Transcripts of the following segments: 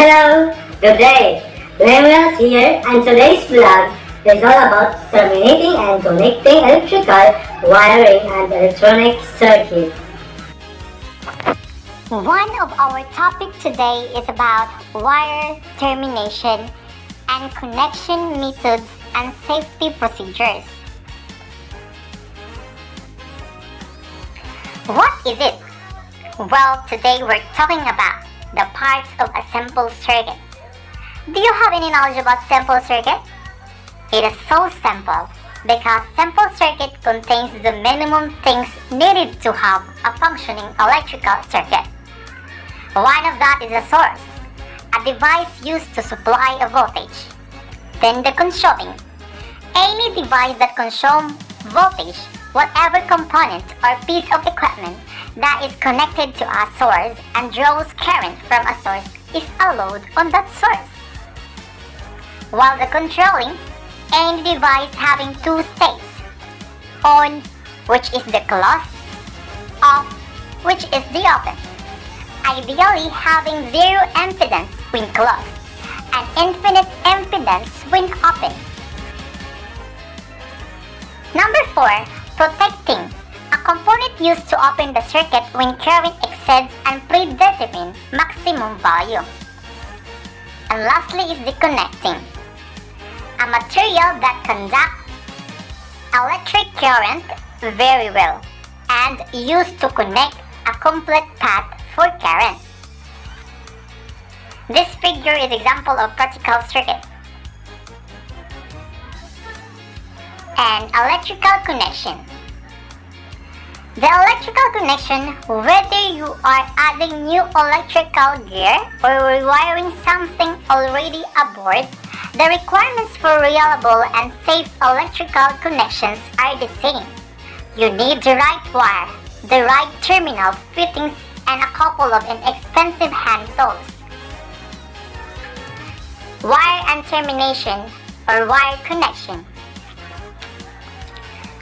Hello, good day. Lemuels here, and today's vlog is all about terminating and connecting electrical wiring and electronic circuit. One of our topic today is about wire termination and connection methods and safety procedures. What is it? Well, today we're talking about the parts of a simple circuit. Do you have any knowledge about simple circuit? It is so simple because simple circuit contains the minimum things needed to have a functioning electrical circuit. One of that is a source, a device used to supply a voltage. Then the consuming. Any device that consumes voltage, whatever component or piece of equipment that is connected to a source and draws current from a source is a load on that source. While the controlling, any device having two states, on, which is the closed, off, which is the open. Ideally having zero impedance when closed and infinite impedance when open. Number 4. Protecting. A component used to open the circuit when current exceeds an predetermined maximum value. And lastly is the connecting. A material that conducts electric current very well and used to connect a complete path for current. This figure is example of practical circuit. And electrical connection. The electrical connection, whether you are adding new electrical gear or rewiring something already aboard, the requirements for reliable and safe electrical connections are the same. You need the right wire, the right terminal fittings, and a couple of inexpensive hand tools. Wire and termination or wire connection.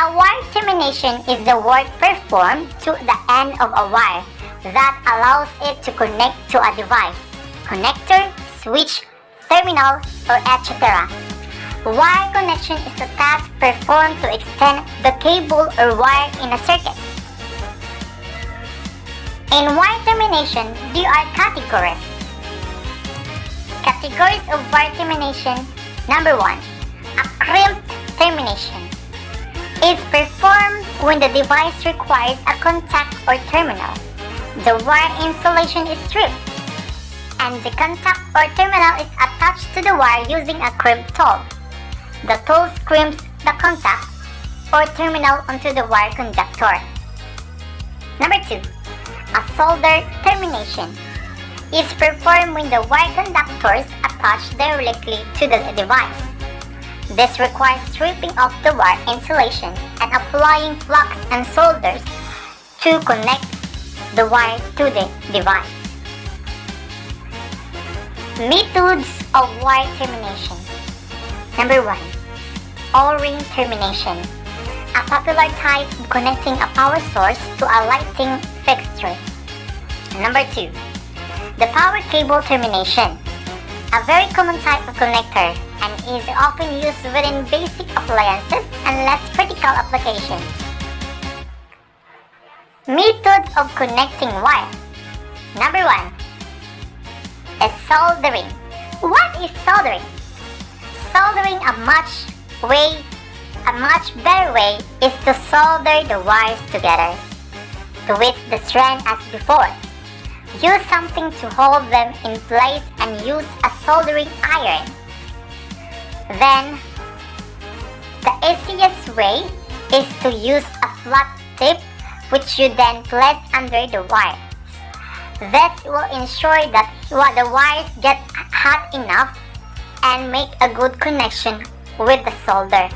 A wire termination is the work performed to the end of a wire that allows it to connect to a device, connector, switch, terminal, or etc. Wire connection is a task performed to extend the cable or wire in a circuit. In wire termination, there are categories. Categories of wire termination. Number 1. A crimped termination is performed when the device requires a contact or terminal. The wire insulation is stripped, and the contact or terminal is attached to the wire using a crimp tool. The tool crimps the contact or terminal onto the wire conductor. Number 2. A solder termination is performed when the wire conductors attach directly to the device. This requires stripping off the wire insulation and applying flux and solders to connect the wire to the device. Methods of wire termination. Number 1. O-ring termination. A popular type of connecting a power source to a lighting fixture. Number 2. The power cable termination. A very common type of connector and is often used within basic appliances and less critical applications. Method of connecting wire. Number 1 is soldering. What is soldering? Soldering a much better way is to solder the wires together, to which the strand as before. Use something to hold them in place and use a soldering iron. Then, the easiest way is to use a flat tip which you then place under the wires. This will ensure that the wires get hot enough and make a good connection with the solder.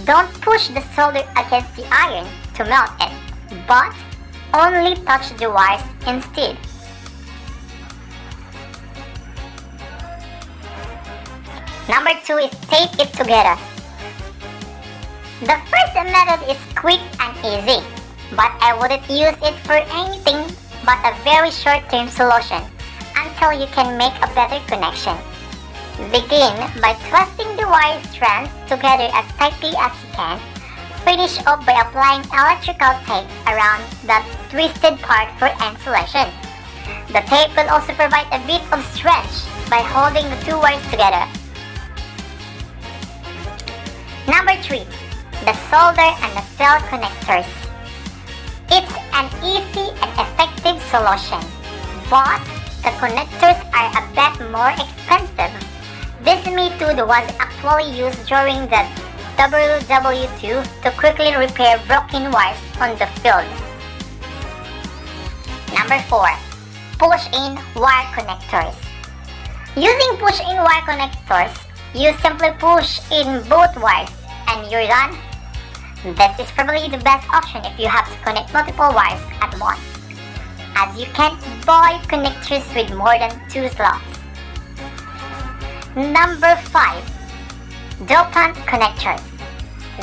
Don't push the solder against the iron to melt it, but only touch the wires instead. Number 2 is tape it together. The first method is quick and easy, but I wouldn't use it for anything but a very short-term solution until you can make a better connection. Begin by twisting the wire strands together as tightly as you can. Finish off by applying electrical tape around the twisted part for insulation. The tape will also provide a bit of stretch by holding the two wires together. Number 3. The solder and the cell connectors. It's an easy and effective solution, but the connectors are a bit more expensive. This method was actually used during the WW2 to quickly repair broken wires on the field. Number 4. Push-in wire connectors. Using push-in wire connectors, you simply push in both wires and you're done. This is probably the best option if you have to connect multiple wires at once, as you can't buy connectors with more than 2 slots. Number 5. Dopant connectors.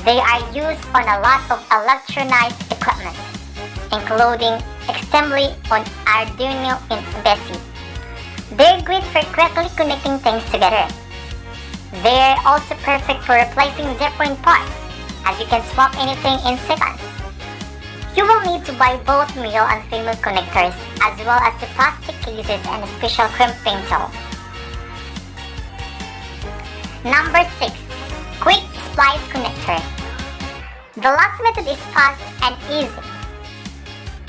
They are used on a lot of electronic equipment, including assembly on Arduino and BESI. They're great for quickly connecting things together. They're also perfect for replacing different parts, as you can swap anything in seconds. You will need to buy both male and female connectors, as well as the plastic cases and a special crimping tool. Number 6. Quick splice connector. The last method is fast and easy,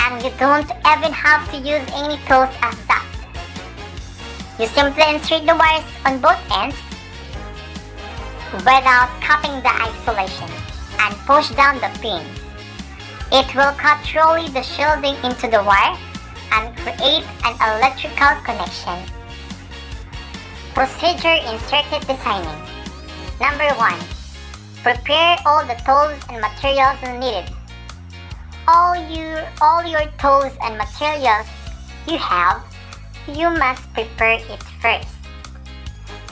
and you don't even have to use any tools as that. You simply insert the wires on both ends without cutting the isolation and push down the pins. It will cut through the shielding into the wire and create an electrical connection. Procedure in circuit designing. Number 1. Prepare all the tools and materials needed. All your tools and materials you have, you must prepare it first.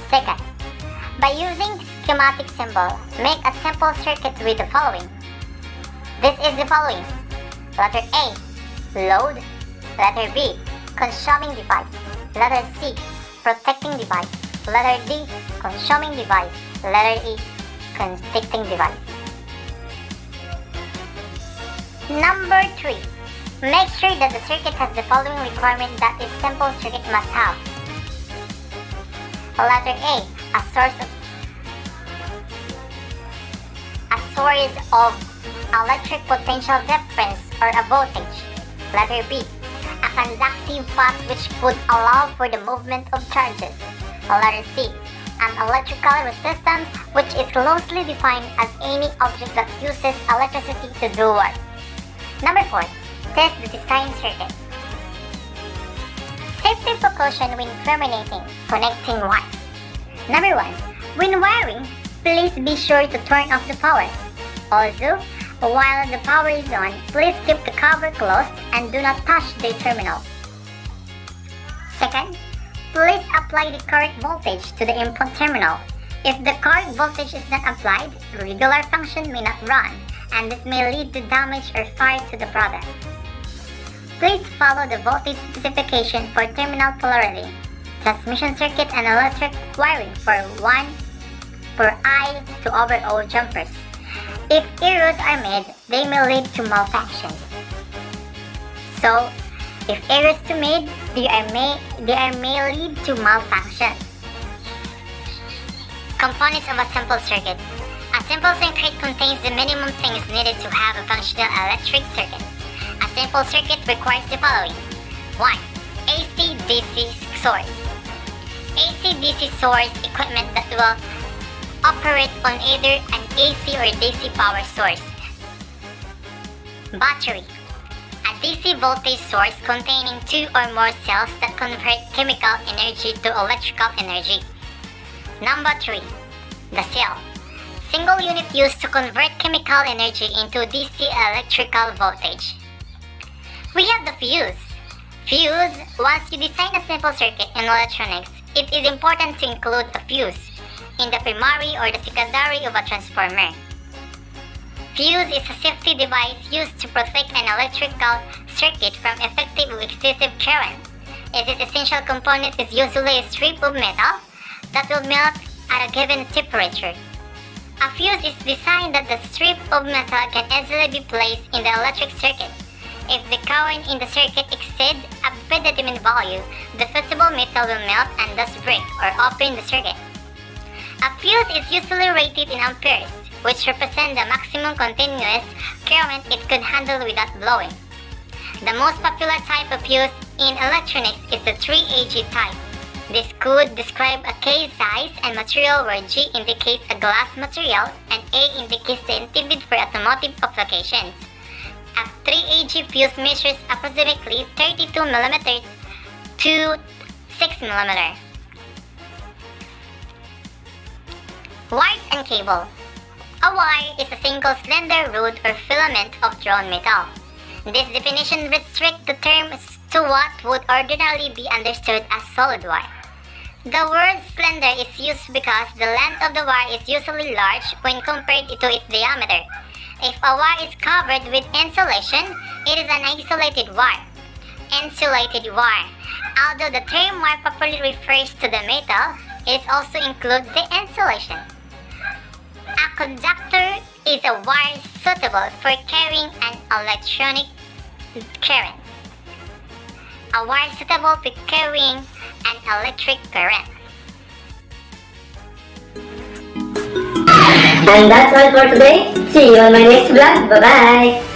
Second, by using schematic symbol, make a simple circuit with the following. This is the following. Letter A, load. Letter B, consuming device. Letter C, protecting device. Letter D, consuming device. Letter E, protecting device. Number 3. Make sure that the circuit has the following requirement that this simple circuit must have. Letter A, a source of electric potential difference or a voltage. Letter B, a conductive path which would allow for the movement of charges. Letter C, an electrical resistance which is closely defined as any object that uses electricity to do work. Number 4. Test the design circuit. Safety precaution when terminating, connecting wires. Number 1. When wiring, please be sure to turn off the power. Also, while the power is on, please keep the cover closed and do not touch the terminal. Second, please apply the correct voltage to the input terminal. If the correct voltage is not applied, regular function may not run, and this may lead to damage or fire to the product. Please follow the voltage specification for terminal polarity, transmission circuit and electric wiring for I to over O jumpers. If errors are made, they may lead to malfunctions. So, if errors are made, they may lead to malfunctions. Components of a simple circuit. A simple circuit contains the minimum things needed to have a functional electric circuit. A simple circuit requires the following. 1. AC-DC source. AC-DC source equipment that will operate on either an AC or DC power source. Battery. A DC voltage source containing 2 or more cells that convert chemical energy to electrical energy. Number 3. The cell. Single unit used to convert chemical energy into DC electrical voltage. We have the fuse. Fuse, once you design a simple circuit in electronics, it is important to include a fuse in the primary or the secondary of a transformer. Fuse is a safety device used to protect an electrical circuit from effective or excessive current. is its essential component is usually a strip of metal that will melt at a given temperature. A fuse is designed that the strip of metal can easily be placed in the electric circuit. If the current in the circuit exceeds a predetermined value, the fusible metal will melt and thus break or open the circuit. A fuse is usually rated in amperes, which represent the maximum continuous current it could handle without blowing. The most popular type of fuse in electronics is the 3AG type. This could describe a case size and material where G indicates a glass material and A indicates the intended for automotive applications. A 3AG fuse measures approximately 32 mm to 6 mm. Wires and cable. A wire is a single slender rod or filament of drawn metal. This definition restricts the term to what would ordinarily be understood as solid wire. The word slender is used because the length of the wire is usually large when compared to its diameter. If a wire is covered with insulation, it is an insulated wire. Insulated wire. Although the term wire properly refers to the metal, it also includes the insulation. A conductor is a wire suitable for carrying an electronic current. A wire suitable for carrying an electric current. And that's all for today. See you on my next vlog. Bye-bye.